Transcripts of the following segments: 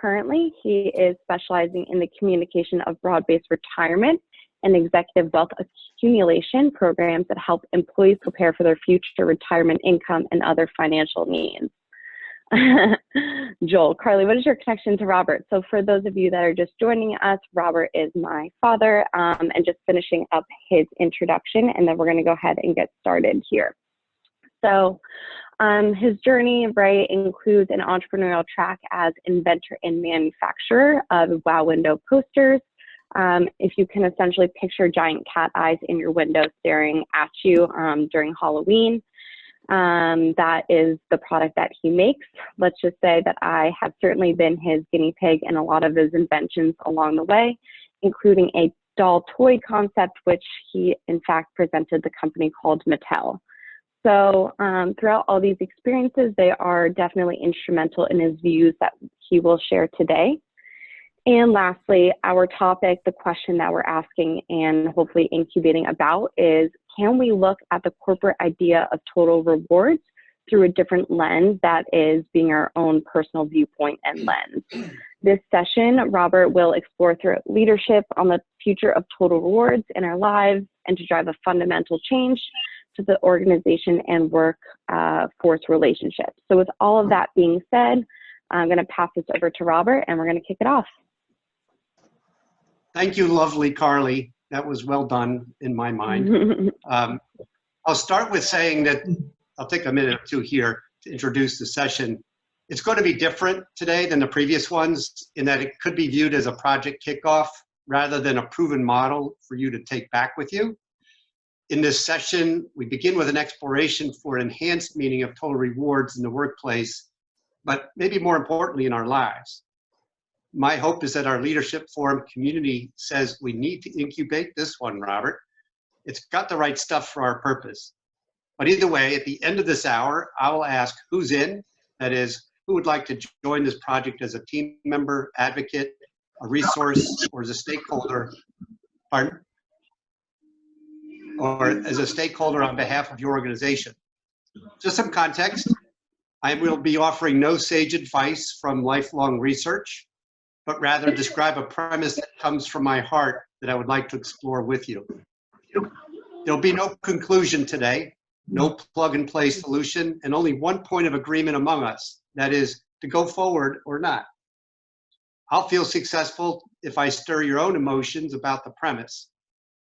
currently, he is specializing in the communication of broad-based retirement and executive wealth accumulation programs that help employees prepare for their future retirement income and other financial needs. Joel, Carly, what is your connection to Robert? So for those of you that are just joining us, Robert is my father, and just finishing up his introduction, and then we're going to go ahead and get started here. So his journey, right, includes an entrepreneurial track as inventor and manufacturer of wow window posters. If you can essentially picture giant cat eyes in your window staring at you during Halloween, that is the product that he makes. Let's just say that I have certainly been his guinea pig in a lot of his inventions along the way, including a doll toy concept, which he in fact presented the company called Mattel. So throughout all these experiences, they are definitely instrumental in his views that he will share today. And lastly, our topic, the question that we're asking and hopefully incubating about is, can we look at the corporate idea of total rewards through a different lens that is being our own personal viewpoint and lens? This session, Robert will explore through leadership on the future of total rewards in our lives and to drive a fundamental change to the organization and workforce relationships. So with all of that being said, I'm going to pass this over to Robert and we're going to kick it off. Thank you, lovely Carly. That was well done in my mind. I'll start with saying that I'll take a minute or two here to introduce the session. It's going to be different today than the previous ones in that it could be viewed as a project kickoff rather than a proven model for you to take back with you. In this session, we begin with an exploration for an enhanced meaning of total rewards in the workplace, but maybe more importantly in our lives. My hope is that our leadership forum community says we need to incubate this one, Robert. It's got the right stuff for our purpose. But either way, at the end of this hour, I will ask who's in, that is, who would like to join this project as a team member, advocate, a resource, or as a stakeholder, pardon? Or as a stakeholder on behalf of your organization. Just some context, I will be offering no sage advice from lifelong research, but rather describe a premise that comes from my heart that I would like to explore with you. There'll be no conclusion today, no plug-and-play solution, and only one point of agreement among us, that is, to go forward or not. I'll feel successful if I stir your own emotions about the premise,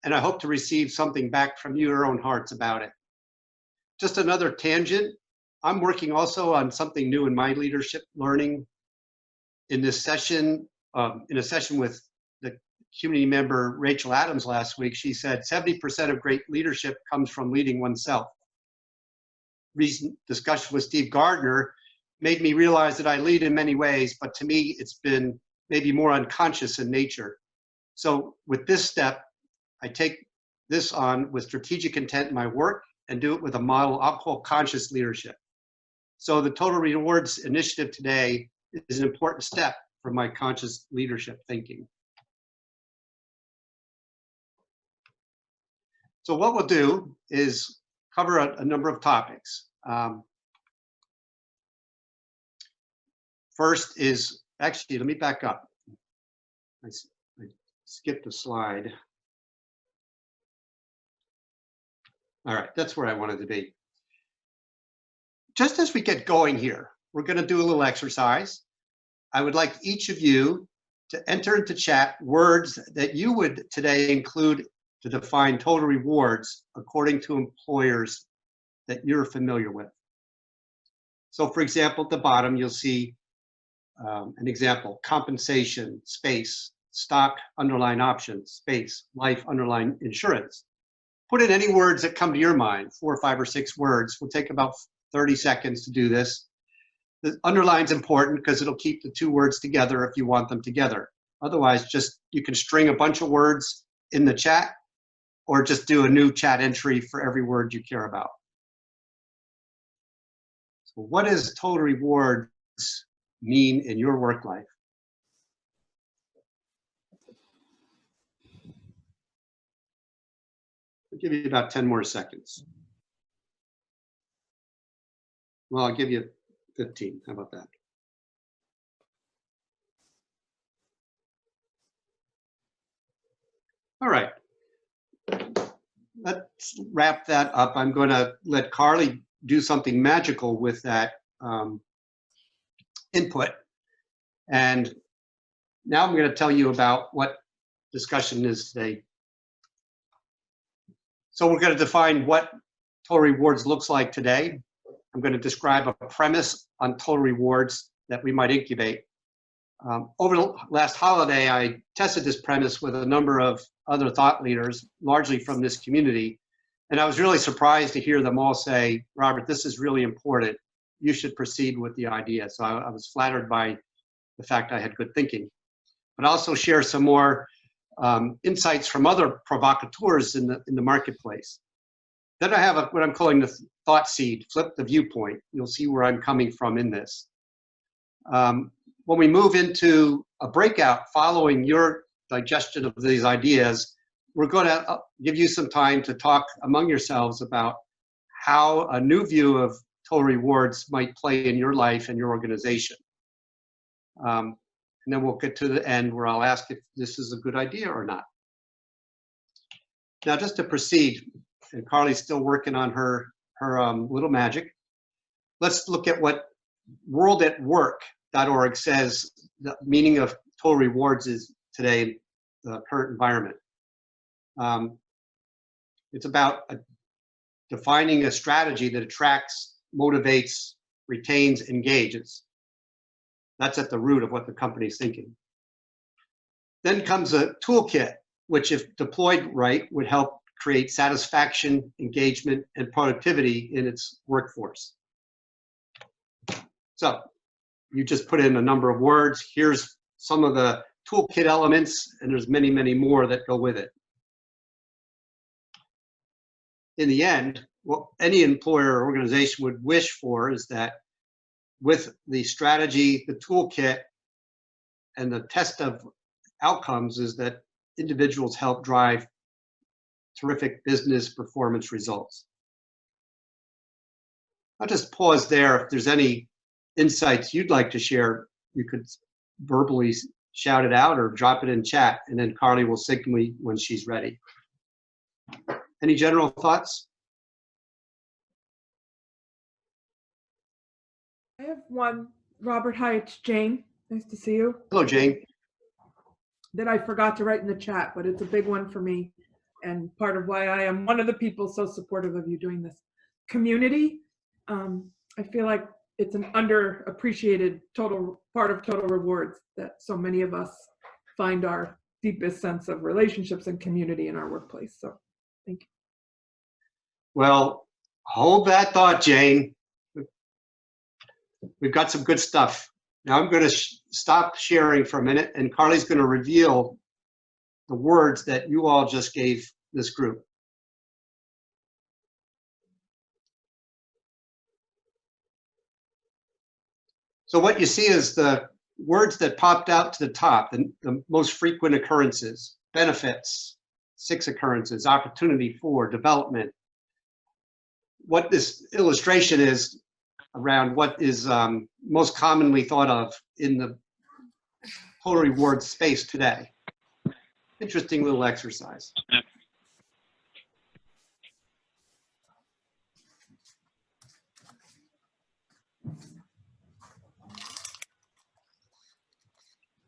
and I hope to receive something back from your own hearts about it. Just another tangent, I'm working also on something new in my leadership learning. In this session, in a session with the community member Rachel Adams last week, she said 70% of great leadership comes from leading oneself. Recent discussion with Steve Gardner made me realize that I lead in many ways, but to me, it's been maybe more unconscious in nature. So with this step, I take this on with strategic intent in my work and do it with a model I'll call conscious leadership. So the Total Rewards initiative today is an important step for my conscious leadership thinking. So what we'll do is cover a number of topics. First is, actually, let me back up. I skipped a slide. All right, that's where I wanted to be. Just as we get going here, we're going to do a little exercise. I would like each of you to enter into chat words that you would today include to define total rewards according to employers that you're familiar with. So for example, at the bottom, you'll see an example: compensation, space, stock, underline options, space, life, underline insurance. Put in any words that come to your mind, 4, 5, or 6 words. We'll take about 30 seconds to do this. The underline's important because it'll keep the 2 words together if you want them together. Otherwise, just you can string a bunch of words in the chat or just do a new chat entry for every word you care about. So what does total rewards mean in your work life? I'll give you about 10 more seconds. Well, I'll give you 15. How about that? All right, let's wrap that up. I'm going to let Carly do something magical with that input. And now I'm going to tell you about what discussion is today. So we're going to define what total rewards looks like today. I'm going to describe a premise on total rewards that we might incubate. Over the last holiday, I tested this premise with a number of other thought leaders, largely from this community. And I was really surprised to hear them all say, Robert, this is really important. You should proceed with the idea. So I was flattered by the fact I had good thinking. But also share some more insights from other provocateurs in the marketplace. Then I have what I'm calling the thought seed, flip the viewpoint. You'll see where I'm coming from in this. When we move into a breakout following your digestion of these ideas, we're going to give you some time to talk among yourselves about how a new view of total rewards might play in your life and your organization. And then we'll get to the end where I'll ask if this is a good idea or not. Now, just to proceed, and Carly's still working on her little magic, let's look at what worldatwork.org says the meaning of total rewards is today in the current environment. It's about defining a strategy that attracts, motivates, retains, engages. That's at the root of what the company's thinking. Then comes a toolkit, which if deployed right, would help create satisfaction, engagement, and productivity in its workforce. So you just put in a number of words. Here's some of the toolkit elements, and there's many, many more that go with it. In the end, what any employer or organization would wish for is that with the strategy, the toolkit, and the test of outcomes is that individuals help drive terrific business performance results. I'll just pause there. If there's any insights you'd like to share, you could verbally shout it out or drop it in chat, and then Carly will signal me when she's ready. Any general thoughts? I have one. Robert, hi, it's Jane. Nice to see you. Hello, Jane. That I forgot to write in the chat, but it's a big one for me and part of why I am one of the people so supportive of you doing this. Community, I feel like it's an underappreciated part of total rewards that so many of us find our deepest sense of relationships and community in our workplace. So thank you. Well, hold that thought, Jane. We've got some good stuff. Now I'm going to stop sharing for a minute, and Carly's going to reveal the words that you all just gave this group. So what you see is the words that popped out to the top, the most frequent occurrences: benefits, 6 occurrences, opportunity, 4, development. What this illustration is around what is most commonly thought of in the total reward space today. Interesting little exercise.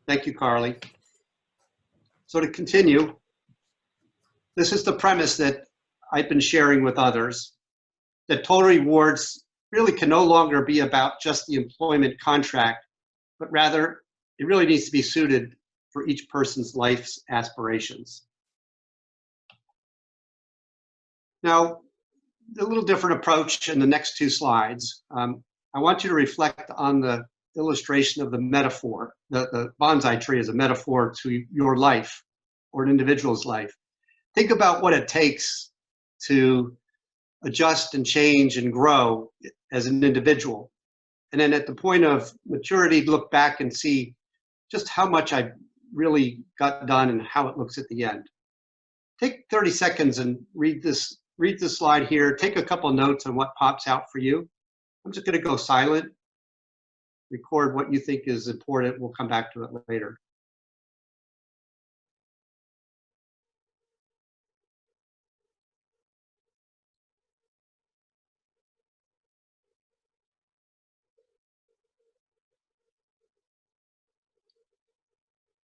Thank you, Carly. So to continue, this is the premise that I've been sharing with others, that total rewards really can no longer be about just the employment contract, but rather it really needs to be suited for each person's life's aspirations. Now, a little different approach in the next 2 slides. I want you to reflect on the illustration of the metaphor, the bonsai tree as a metaphor to your life or an individual's life. Think about what it takes to adjust and change and grow as an individual. And then at the point of maturity, look back and see just how much I really got done and how it looks at the end. Take 30 seconds and read this slide here. Take a couple notes on what pops out for you. I'm just going to go silent, record what you think is important. We'll come back to it later.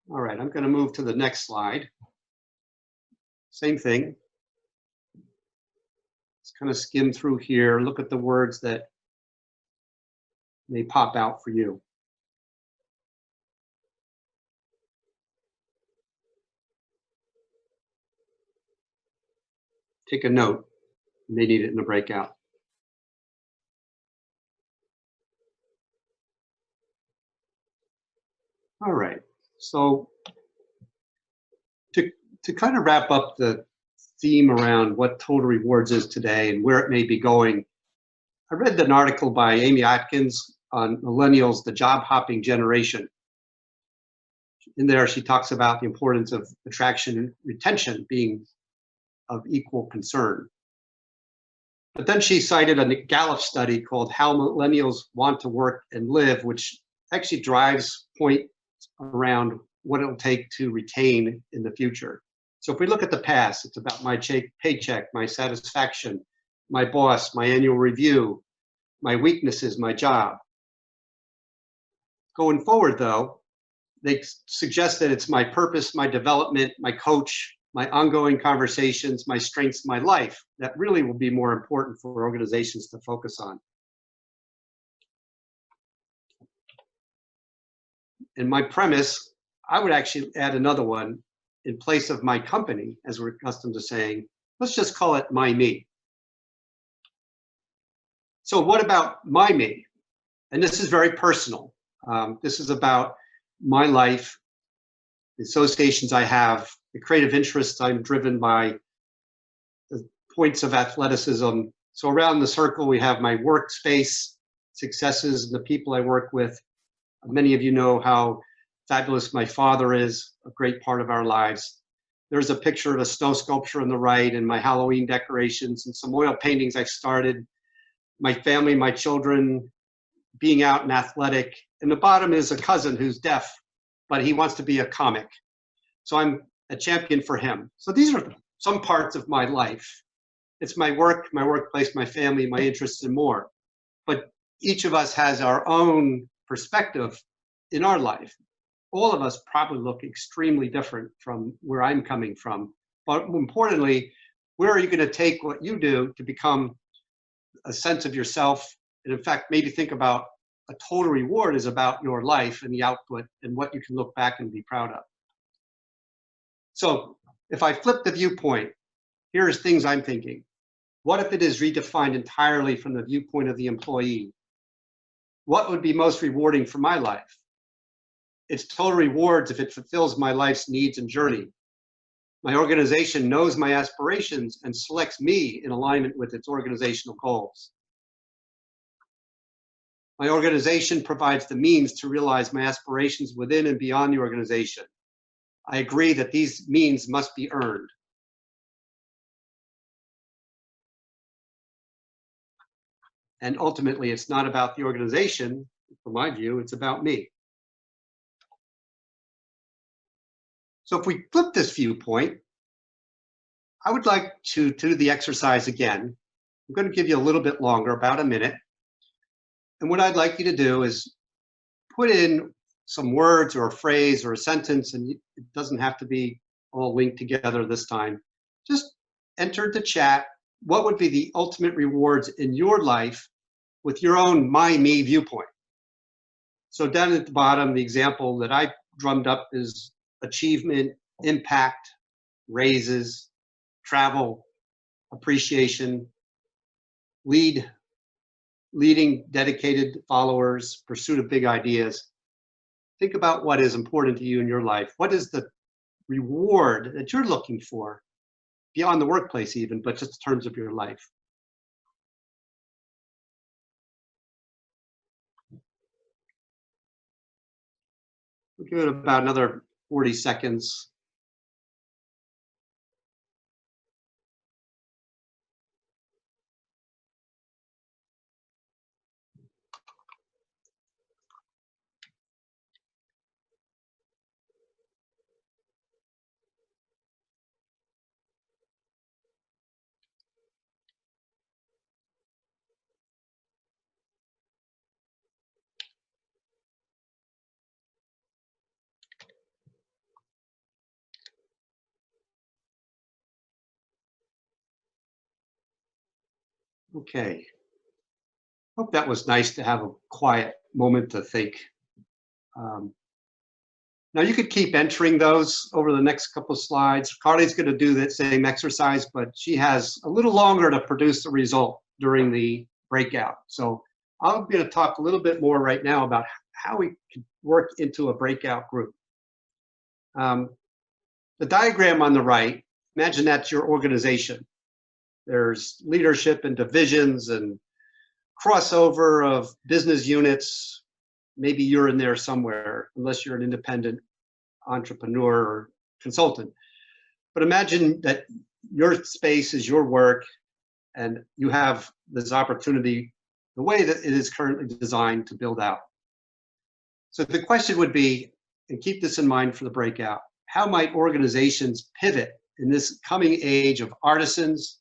All right, I'm going to move to the next slide. Same thing. Let's kind of skim through here, look at the words that may pop out for you. Take a note. You may need it in the breakout. All right, so to kind of wrap up the theme around what total rewards is today and where it may be going, I read an article by Amy Atkins on millennials, the job hopping generation. In there, she talks about the importance of attraction and retention being of equal concern. But then she cited a Gallup study called How Millennials Want to Work and Live, which actually drives point around what it'll take to retain in the future. So if we look at the past, it's about my paycheck, my satisfaction, my boss, my annual review, my weaknesses, my job. Going forward, though, they suggest that it's my purpose, my development, my coach, my ongoing conversations, my strengths, my life that really will be more important for organizations to focus on. In my premise, I would actually add another one in place of my company, as we're accustomed to saying. Let's just call it my me. So what about my me? And this is very personal. This is about my life, the associations I have, the creative interests I'm driven by, the points of athleticism. So around the circle, we have my workspace, successes, and the people I work with. Many of you know how fabulous my father is, a great part of our lives. There's a picture of a snow sculpture on the right and my Halloween decorations and some oil paintings I've started, my family, my children, being out and athletic. And the bottom is a cousin who's deaf, but he wants to be a comic. So I'm a champion for him. So these are some parts of my life. It's my work, my workplace, my family, my interests, and more. But each of us has our own perspective in our life. All of us probably look extremely different from where I'm coming from. But importantly, where are you going to take what you do to become a sense of yourself? And in fact, maybe think about a total reward is about your life and the output and what you can look back and be proud of. So if I flip the viewpoint, here's things I'm thinking. What if it is redefined entirely from the viewpoint of the employee? What would be most rewarding for my life? It's total rewards if it fulfills my life's needs and journey. My organization knows my aspirations and selects me in alignment with its organizational goals. My organization provides the means to realize my aspirations within and beyond the organization. I agree that these means must be earned. And ultimately, it's not about the organization. From my view, it's about me. So if we flip this viewpoint, I would like to do the exercise again. I'm going to give you a little bit longer, about a minute. And what I'd like you to do is put in some words or a phrase or a sentence, and it doesn't have to be all linked together this time. Just enter the chat. What would be the ultimate rewards in your life with your own me viewpoint? So down at the bottom, the example that I drummed up is achievement, impact, raises, travel, appreciation, leading dedicated followers, pursuit of big ideas. Think about what is important to you in your life. What is the reward that you're looking for beyond the workplace even, but just in terms of your life? We'll give it about another 40 seconds. Okay. Hope that was nice to have a quiet moment to think. Now you could keep entering those over the next couple of slides. Carly's going to do that same exercise, but she has a little longer to produce the result during the breakout. So I'm going to talk a little bit more right now about how we can work into a breakout group. The diagram on the right, imagine that's your organization. There's leadership and divisions and crossover of business units. Maybe you're in there somewhere, unless you're an independent entrepreneur or consultant. But imagine that your space is your work and you have this opportunity the way that it is currently designed to build out. So the question would be, and keep this in mind for the breakout, how might organizations pivot in this coming age of artisans,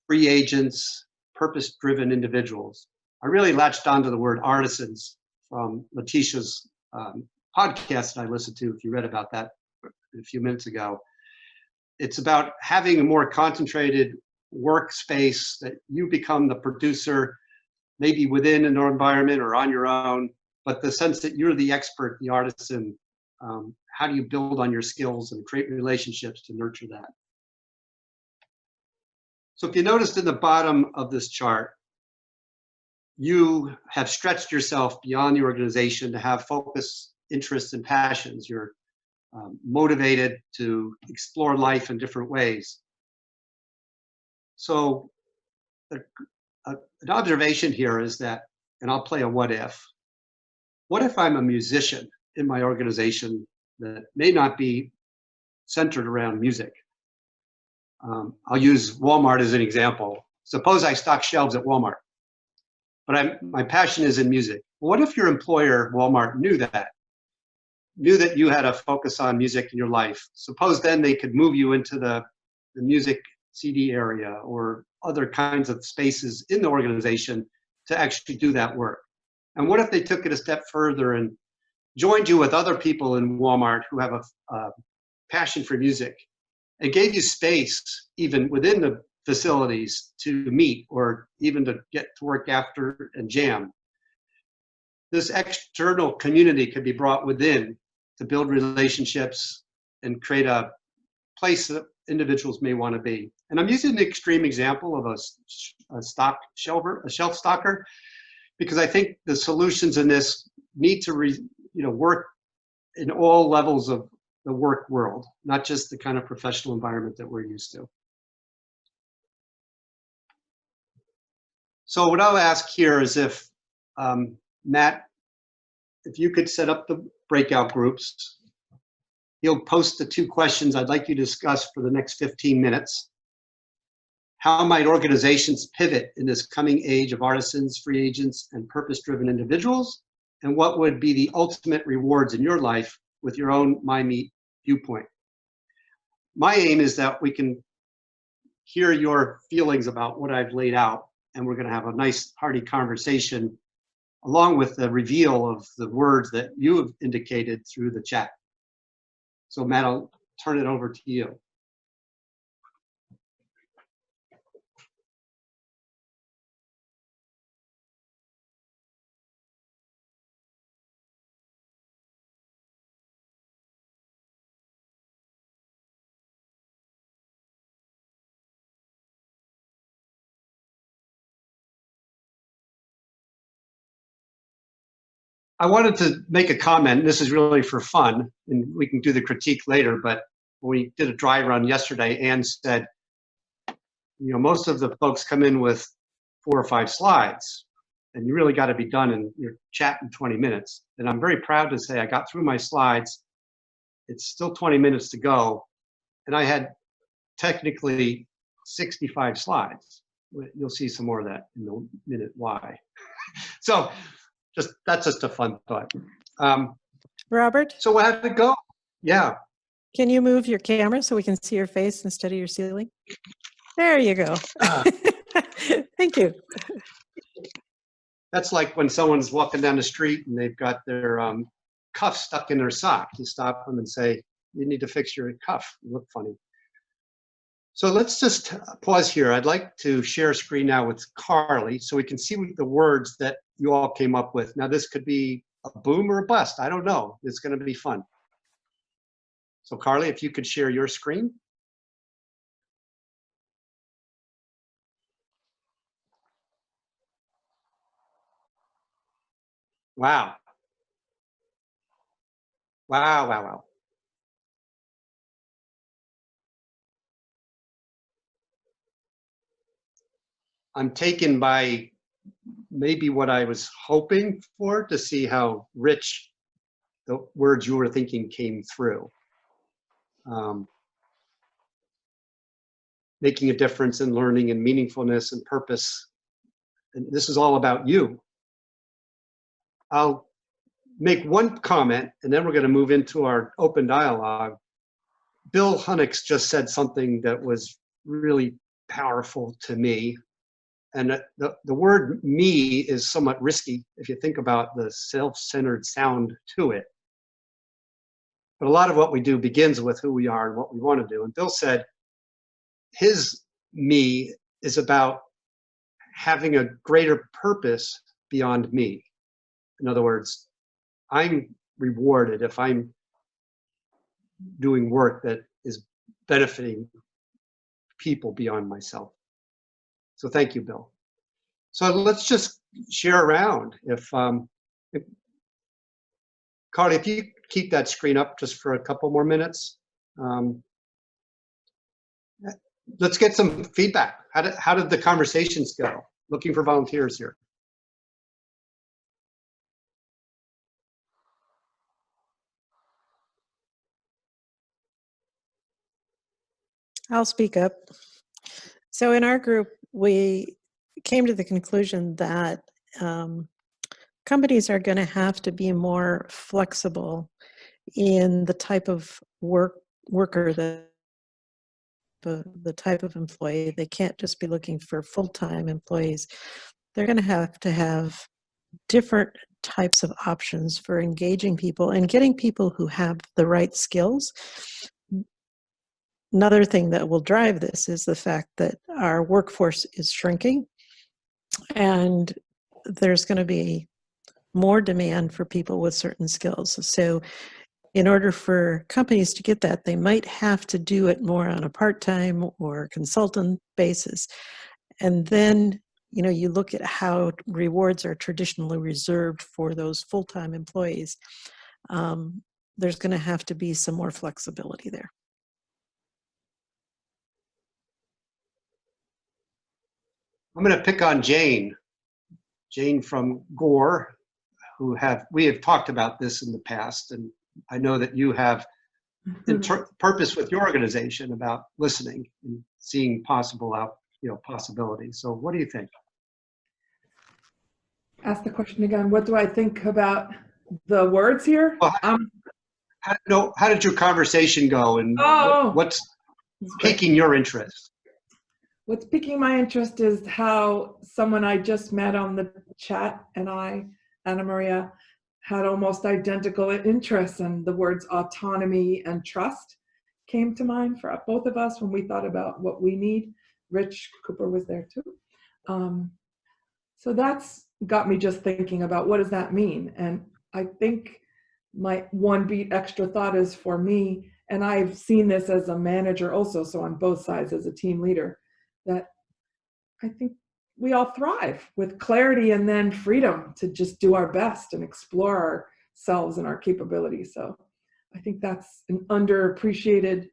free agents, purpose-driven individuals? I really latched onto the word artisans from Letitia's podcast that I listened to, if you read about that a few minutes ago. It's about having a more concentrated workspace that you become the producer, maybe within an environment or on your own, but the sense that you're the expert, the artisan. How do you build on your skills and create relationships to nurture that? So if you noticed in the bottom of this chart, you have stretched yourself beyond the organization to have focus, interests, and passions. You're motivated to explore life in different ways. So an observation here is that, and I'll play a what if. What if I'm a musician in my organization that may not be centered around music? I'll use Walmart as an example. Suppose I stock shelves at Walmart, but my passion is in music. What if your employer, Walmart, knew that you had a focus on music in your life? Suppose then they could move you into the music CD area or other kinds of spaces in the organization to actually do that work. And what if they took it a step further and joined you with other people in Walmart who have a passion for music and gave you space even within the facilities to meet or even to get to work after and jam? This external community could be brought within to build relationships and create a place that individuals may want to be. And I'm using the extreme example of a shelf stalker, because I think the solutions in this need to work in all levels of the work world, not just the kind of professional environment that we're used to. So what I'll ask here is if, Matt, if you could set up the breakout groups. He'll post the 2 questions I'd like you to discuss for the next 15 minutes. How might organizations pivot in this coming age of artisans, free agents, and purpose-driven individuals? And what would be the ultimate rewards in your life with your own MyMeet viewpoint? My aim is that we can hear your feelings about what I've laid out, and we're going to have a nice hearty conversation along with the reveal of the words that you have indicated through the chat. So Matt, I'll turn it over to you. I wanted to make a comment. This is really for fun, and we can do the critique later, but when we did a dry run yesterday, Ann said, most of the folks come in with 4 or 5 slides, and you really got to be done in your chat in 20 minutes. And I'm very proud to say I got through my slides. It's still 20 minutes to go, and I had technically 65 slides. You'll see some more of that in a minute why. So that's just a fun thought. Robert? So how did it go? Yeah. Can you move your camera so we can see your face instead of your ceiling? There you go. Thank you. That's like when someone's walking down the street and they've got their cuff stuck in their sock. You stop them and say, you need to fix your cuff. You look funny. So let's just pause here. I'd like to share a screen now with Carly so we can see the words that you all came up with. Now this could be a boom or a bust. I don't know. It's going to be fun. So Carly, if you could share your screen. Wow. Wow, wow, wow. I'm taken by maybe what I was hoping for, to see how rich the words you were thinking came through. Making a difference in learning and meaningfulness and purpose. And this is all about you. I'll make one comment and then we're going to move into our open dialogue. Bill Hunnix just said something that was really powerful to me. And the word me is somewhat risky if you think about the self-centered sound to it. But a lot of what we do begins with who we are and what we want to do. And Bill said his me is about having a greater purpose beyond me. In other words, I'm rewarded if I'm doing work that is benefiting people beyond myself. So thank you, Bill. So let's just share around. If Carly, if you keep that screen up just for a couple more minutes. Let's get some feedback. How did the conversations go? Looking for volunteers here. I'll speak up. So in our group, we came to the conclusion that companies are going to have to be more flexible in the type of worker that the type of employee. They can't just be looking for full-time employees. They're going to have different types of options for engaging people and getting people who have the right skills. Another thing that will drive this is the fact that our workforce is shrinking and there's going to be more demand for people with certain skills. So in order for companies to get that, they might have to do it more on a part-time or consultant basis. And then, you know, you look at how rewards are traditionally reserved for those full-time employees. There's going to have to be some more flexibility there. I'm going to pick on Jane from Gore, we have talked about this in the past, and I know that you have purpose with your organization about listening and seeing possibilities. So what do you think? Ask the question again. What do I think about the words here? Well, how did your conversation go, and what's piquing your interest? What's piquing my interest is how someone I just met on the chat and Anna Maria, had almost identical interests, and the words autonomy and trust came to mind for both of us when we thought about what we need. Rich Cooper was there too. So that's got me just thinking about what does that mean? And I think my one beat extra thought is for me, and I've seen this as a manager also, so on both sides as a team leader, that I think we all thrive with clarity and then freedom to just do our best and explore ourselves and our capabilities. So I think that's an underappreciated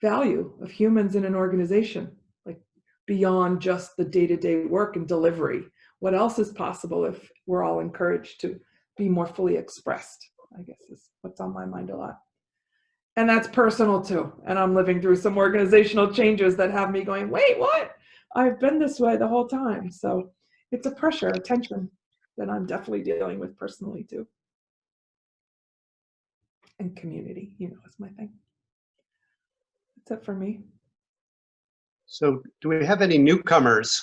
value of humans in an organization, like beyond just the day-to-day work and delivery. What else is possible if we're all encouraged to be more fully expressed, I guess is what's on my mind a lot. And that's personal too. And I'm living through some organizational changes that have me going, wait, what? I've been this way the whole time. So it's a pressure, a tension that I'm definitely dealing with personally too. And community, is my thing. That's it for me. So do we have any newcomers,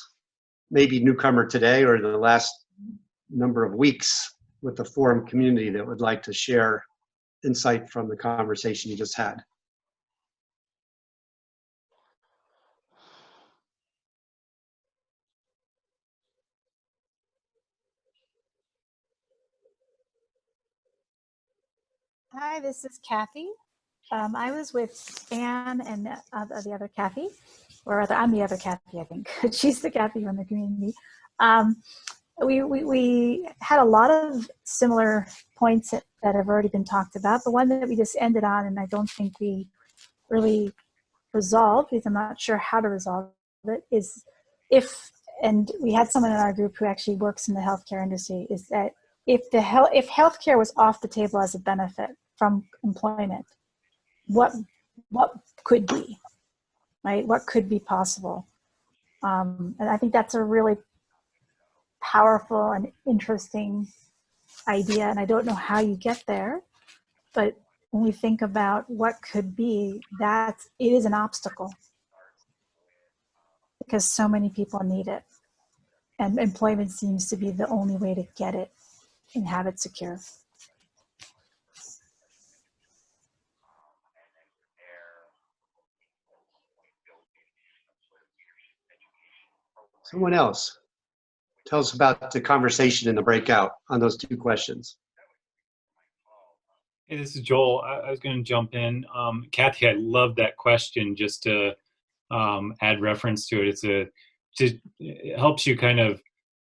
maybe newcomer today or the last number of weeks with the forum community that would like to share insight from the conversation you just had? Hi, this is Kathy. I was with Anne and the other Kathy, or rather, I'm the other Kathy, I think. She's the Kathy from the community. We had a lot of similar points that have already been talked about. The one that we just ended on, and I don't think we really resolved, because I'm not sure how to resolve it, is and we had someone in our group who actually works in the healthcare industry, is that if healthcare was off the table as a benefit from employment, what could be, right? What could be possible? And I think that's a really powerful and interesting idea. And I don't know how you get there, but when we think about what could be, it is an obstacle because so many people need it. And employment seems to be the only way to get it and have it secure. Someone else. Tell us about the conversation in the breakout on those two questions. Hey, this is Joel. I was going to jump in. Kathy, I love that question, just to add reference to it. It helps you kind of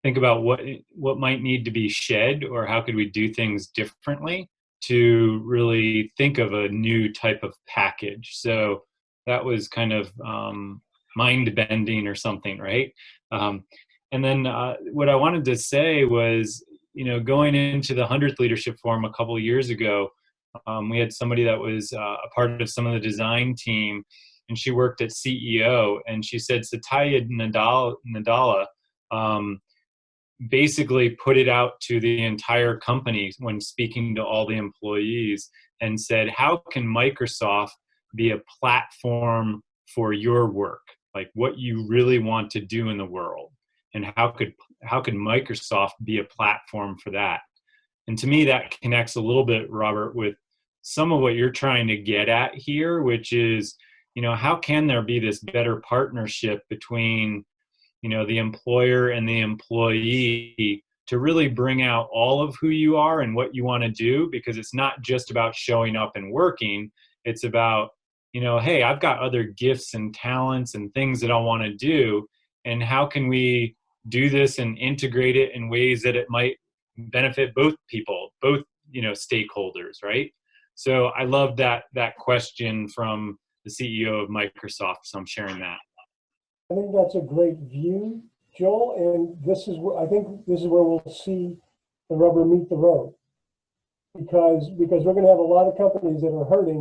think about what might need to be shed, or how could we do things differently to really think of a new type of package. So that was kind of mind bending or something, right? And then what I wanted to say was, going into the 100th Leadership Forum a couple of years ago, we had somebody that was a part of some of the design team, and she worked at CEO, and she said Satya Nadella basically put it out to the entire company when speaking to all the employees and said, how can Microsoft be a platform for your work, like what you really want to do in the world? And how could Microsoft be a platform for that? And to me, that connects a little bit, Robert, with some of what you're trying to get at here, which is, how can there be this better partnership between, the employer and the employee to really bring out all of who you are and what you want to do? Because it's not just about showing up and working. It's about, hey, I've got other gifts and talents and things that I want to do. And how can we do this and integrate it in ways that it might benefit both people, both, stakeholders, right? So I love that question from the CEO of Microsoft. So I'm sharing that. I think that's a great view, Joel, and I think this is where we'll see the rubber meet the road, because we're going to have a lot of companies that are hurting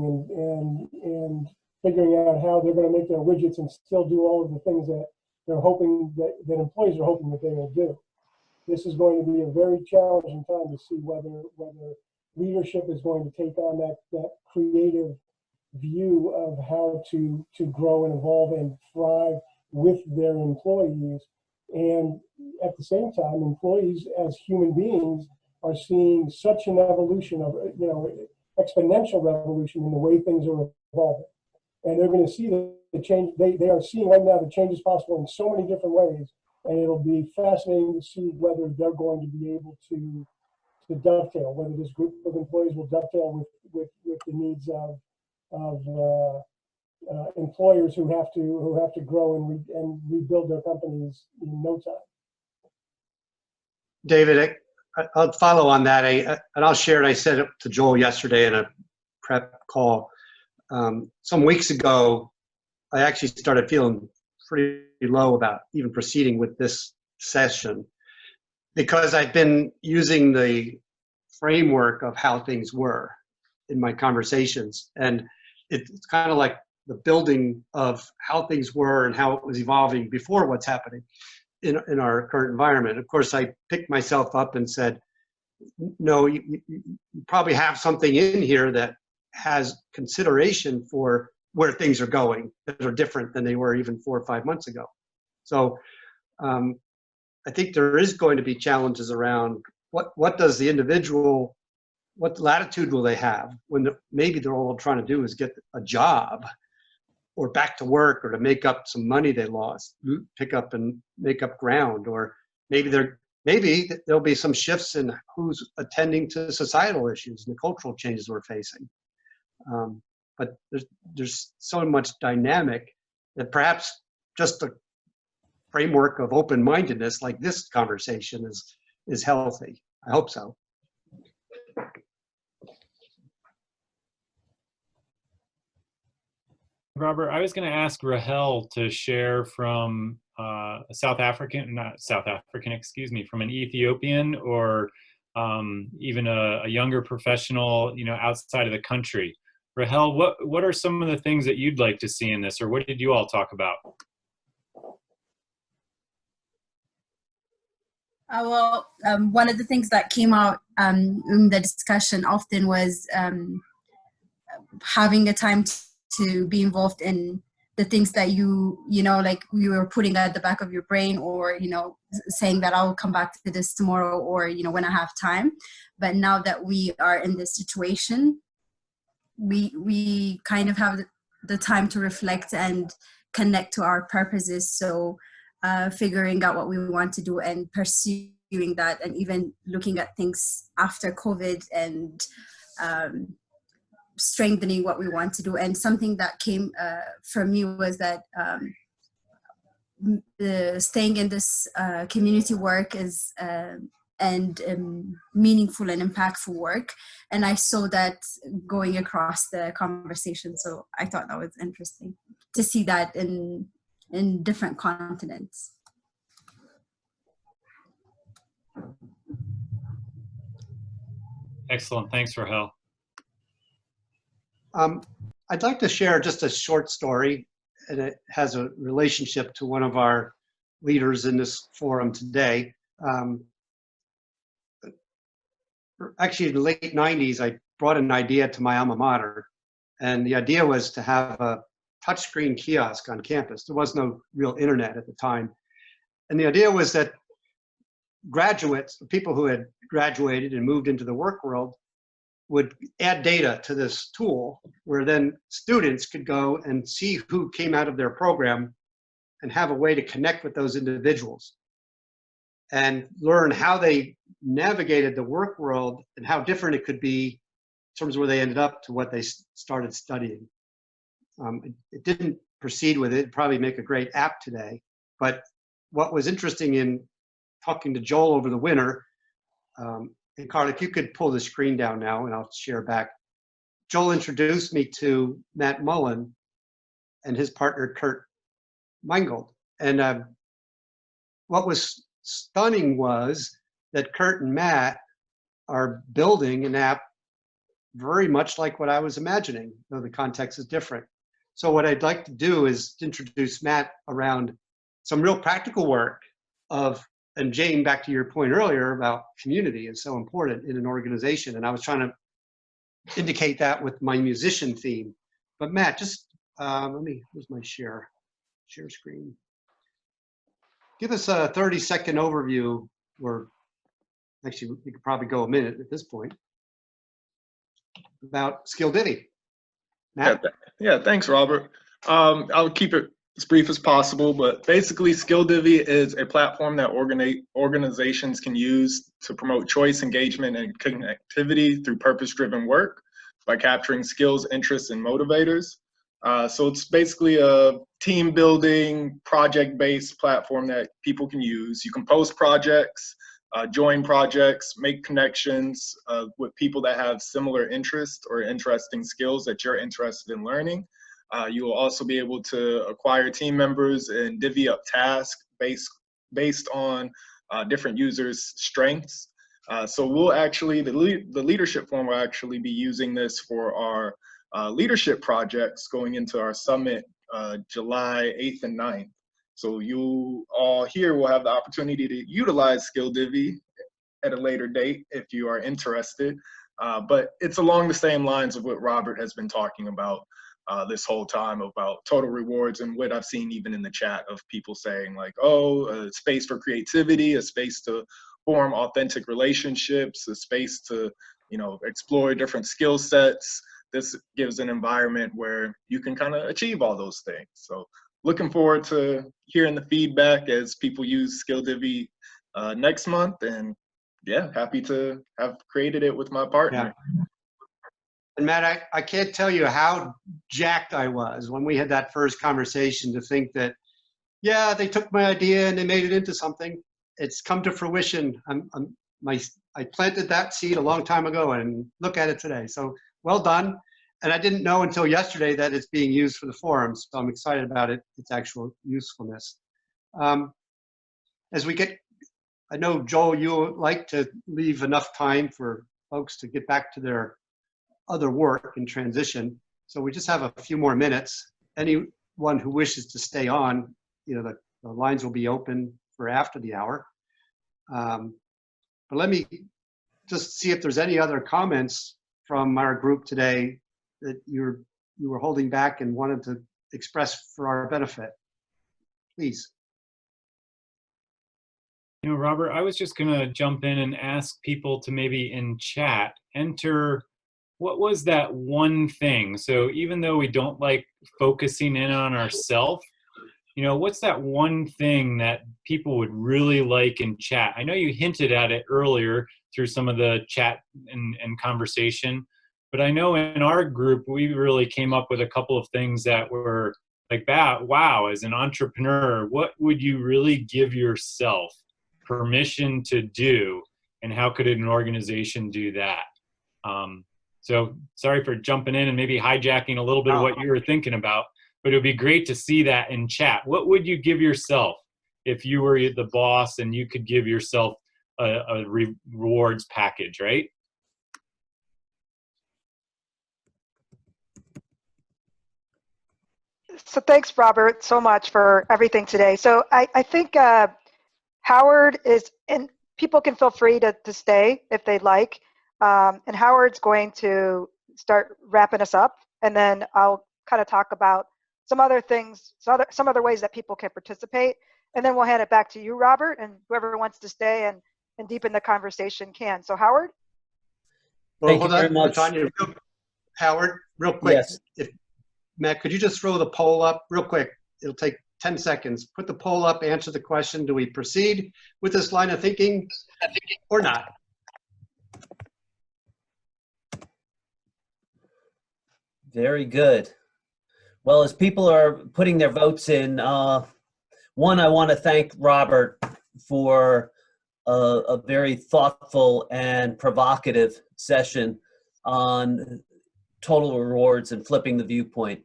and figuring out how they're going to make their widgets and still do all of the things that they're hoping that employees are hoping that they will do. This is going to be a very challenging time to see whether leadership is going to take on that creative view of how to grow and evolve and thrive with their employees. And at the same time, employees as human beings are seeing such an evolution of, exponential revolution in the way things are evolving. And they're going to see the change. They are seeing right now the change is possible in so many different ways. And it'll be fascinating to see whether they're going to be able to dovetail, whether this group of employees will dovetail with the needs of employers who have to grow and rebuild their companies in no time. David, I'll follow on that, and I'll share it. I said it to Joel yesterday in a prep call. Some weeks ago, I actually started feeling pretty low about even proceeding with this session, because I've been using the framework of how things were in my conversations. And it's kind of like the building of how things were and how it was evolving before what's happening in our current environment. Of course, I picked myself up and said, no, you probably have something in here that has consideration for where things are going that are different than they were even 4 or 5 months ago. So I think there is going to be challenges around what does the individual, what latitude will they have when maybe they're all trying to do is get a job or back to work, or to make up some money they lost, pick up and make up ground, or maybe they're maybe there'll be some shifts in who's attending to societal issues and the cultural changes we're facing. But there's so much dynamic that perhaps just a framework of open-mindedness like this conversation is healthy. I hope so. Robert, I was going to ask Rahel to share from a from an Ethiopian or even a younger professional, outside of the country. Rahel, what are some of the things that you'd like to see in this, or what did you all talk about? One of the things that came out in the discussion often was having a time to be involved in the things that like you were putting at the back of your brain, or, saying that I'll come back to this tomorrow, or, when I have time. But now that we are in this situation, we kind of have the time to reflect and connect to our purposes. So figuring out what we want to do and pursuing that, and even looking at things after COVID and strengthening what we want to do. And something that came from me was that staying in this community work is meaningful and impactful work. And I saw that going across the conversation. So I thought that was interesting to see that in different continents. Excellent. Thanks, Rahel. I'd like to share just a short story, and it has a relationship to one of our leaders in this forum today. Actually, in the late 90s, I brought an idea to my alma mater, and the idea was to have a touchscreen kiosk on campus. There was no real internet at the time. And the idea was that graduates, the people who had graduated and moved into the work world, would add data to this tool, where then students could go and see who came out of their program and have a way to connect with those individuals and learn how they navigated the work world and how different it could be in terms of where they ended up to what they started studying. It didn't proceed with it. It'd probably make a great app today. But what was interesting in talking to Joel over the winter, and Carl, if you could pull the screen down now and I'll share back. Joel introduced me to Matt Mullen and his partner, Kurt Meingold. And what was stunning was that Kurt and Matt are building an app very much like what I was imagining, though the context is different. So what I'd like to do is introduce Matt around some real practical work of, and Jane, back to your point earlier about community is so important in an organization. And I was trying to indicate that with my musician theme. But Matt, just where's my share screen? Give us a 30-second overview, or actually we could probably go a minute at this point, about SkillDivvy. Matt? Yeah, thanks, Robert. I'll keep it as brief as possible, but basically SkillDivvy is a platform that organizations can use to promote choice, engagement, and connectivity through purpose-driven work by capturing skills, interests, and motivators. So it's basically a team-building, project-based platform that people can use. You can post projects, join projects, make connections with people that have similar interests or interesting skills that you're interested in learning. You will also be able to acquire team members and divvy up tasks based on different users' strengths. So we'll actually, the leadership forum will actually be using this for our leadership projects going into our summit July 8th and 9th. So you all here will have the opportunity to utilize SkillDivvy at a later date if you are interested. But it's along the same lines of what Robert has been talking about this whole time, about total rewards, and what I've seen even in the chat of people saying like, oh, a space for creativity, a space to form authentic relationships, a space to, explore different skill sets. This gives an environment where you can kind of achieve all those things. So looking forward to hearing the feedback as people use SkillDivvy next month. And yeah, happy to have created it with my partner. Yeah. And Matt, I can't tell you how jacked I was when we had that first conversation to think that, yeah, they took my idea and they made it into something. It's come to fruition. I planted that seed a long time ago and look at it today. So well done. And I didn't know until yesterday that it's being used for the forums. So I'm excited about its actual usefulness. As we get, I know, Joel, you like to leave enough time for folks to get back to their other work and transition. So we just have a few more minutes. Anyone who wishes to stay on, the lines will be open for after the hour. But let me just see if there's any other comments from our group today that you were holding back and wanted to express for our benefit. Please. Robert, I was just going to jump in and ask people to maybe in chat enter what was that one thing. So even though we don't like focusing in on ourselves, what's that one thing that people would really like in chat? I know you hinted at it earlier through some of the chat and conversation, but I know in our group, we really came up with a couple of things that were like, wow, as an entrepreneur, what would you really give yourself permission to do, and how could an organization do that? So sorry for jumping in and maybe hijacking a little bit of what you were thinking about, but it would be great to see that in chat. What would you give yourself if you were the boss and you could give yourself a rewards package, right? So thanks, Robert, so much for everything today. So I think Howard is, and people can feel free to stay if they'd like. And Howard's going to start wrapping us up, and then I'll kind of talk about some other things, some other ways that people can participate, and then we'll hand it back to you, Robert, and whoever wants to stay and deepen the conversation can. So Howard? Well, hold on, Latanya, Howard, real quick. Yes. Matt, could you just throw the poll up real quick? It'll take 10 seconds. Put the poll up, answer the question. Do we proceed with this line of thinking or not? Very good. Well, as people are putting their votes in, one, I want to thank Robert for a very thoughtful and provocative session on total rewards and flipping the viewpoint.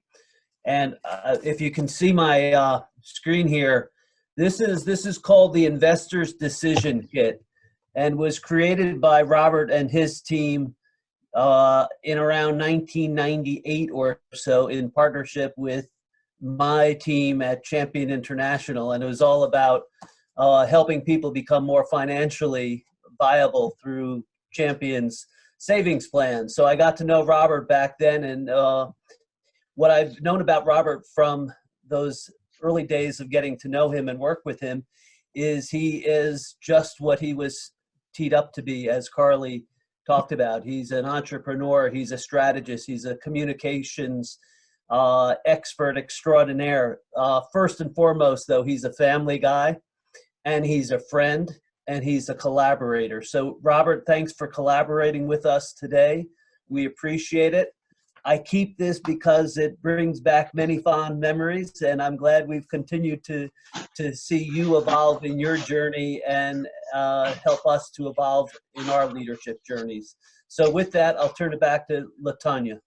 And if you can see my screen here, this is called the Investor's Decision Kit, and was created by Robert and his team in around 1998 or so, in partnership with my team at Champion International. And it was all about helping people become more financially viable through Champion's savings plans. So I got to know Robert back then, and what I've known about Robert from those early days of getting to know him and work with him is he is just what he was teed up to be, as Carly talked about. He's an entrepreneur, he's a strategist, he's a communications expert extraordinaire. First and foremost, though, he's a family guy, and he's a friend, and he's a collaborator. So Robert, thanks for collaborating with us today. We appreciate it. I keep this because it brings back many fond memories, and I'm glad we've continued to see you evolve in your journey and help us to evolve in our leadership journeys. So with that, I'll turn it back to Latanya.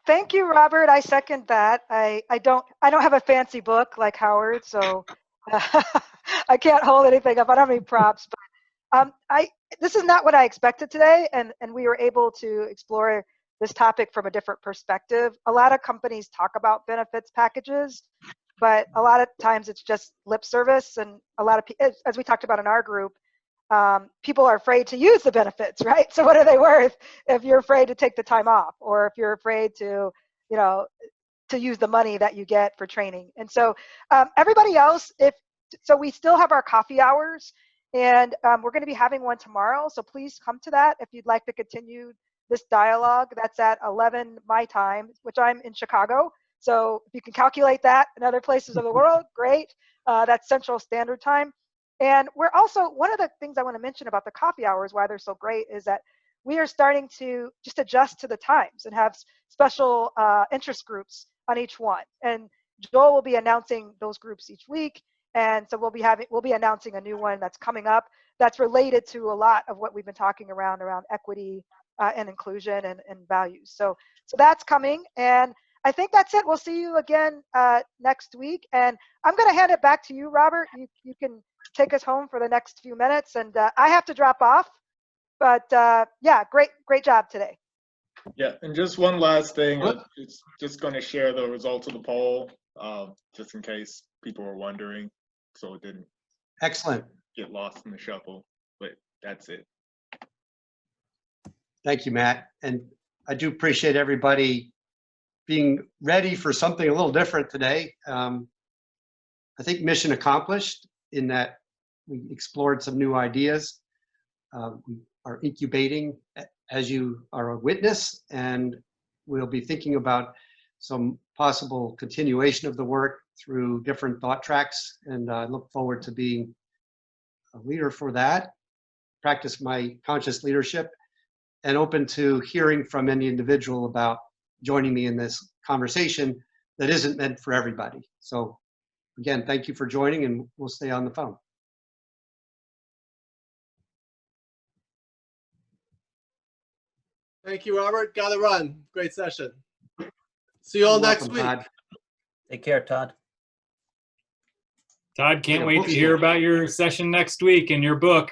Thank you, Robert. I second that. I don't have a fancy book like Howard, so I can't hold anything up. I don't have any props, but this is not what I expected today, and we were able to explore this topic from a different perspective. A lot of companies talk about benefits packages, but a lot of times it's just lip service, and a lot of people, as we talked about in our group, people are afraid to use the benefits, right? So what are they worth if you're afraid to take the time off, or if you're afraid to, to use the money that you get for training? And so everybody else, so we still have our coffee hours, and we're going to be having one tomorrow. So please come to that if you'd like to continue this dialogue. That's at 11 my time, which I'm in Chicago. So if you can calculate that in other places of the world, great. That's Central Standard Time. And we're also, one of the things I want to mention about the coffee hours, why they're so great, is that we are starting to just adjust to the times and have special interest groups on each one. And Joel will be announcing those groups each week. And so we'll be announcing a new one that's coming up that's related to a lot of what we've been talking around equity and inclusion and values. So that's coming. And I think that's it. We'll see you again next week. And I'm going to hand it back to you, Robert. You can take us home for the next few minutes. And I have to drop off. But yeah, great job today. Yeah, and just one last thing. It's just going to share the results of the poll, just in case people were wondering, so it didn't Excellent. get lost in the shuffle. But that's it. Thank you, Matt. And I do appreciate everybody being ready for something a little different today. I think mission accomplished in that we explored some new ideas. We are incubating as you are a witness, and we'll be thinking about some possible continuation of the work through different thought tracks. And I look forward to being a leader for that, practice my conscious leadership, and open to hearing from any individual about joining me in this conversation that isn't meant for everybody. So again, thank you for joining, and we'll stay on the phone. Thank you, Robert. Gotta run. Great session. See you all You're next welcome, week. Todd. Take care, Todd. Todd, can't Yeah, wait to bookstore. hear about your session next week and your book.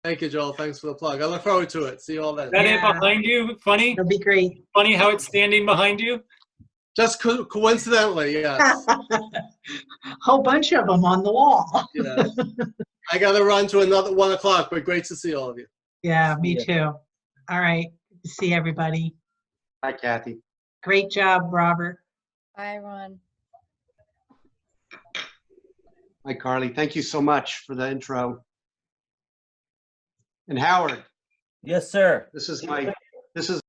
Thank you, Joel. Thanks for the plug. I look forward to it. See you all then. Is that Yeah. it behind you? Funny? It'll be great. Funny how it's standing behind you? Just coincidentally, yes. Whole bunch of them on the wall. Yeah. I gotta run to another 1 o'clock, but great to see all of you. Yeah, me Yeah. too. All right. See everybody. Hi, Kathy. Great job, Robert. Bye, everyone. Hi, Carly. Thank you so much for the intro. And Howard, Yes, sir. this is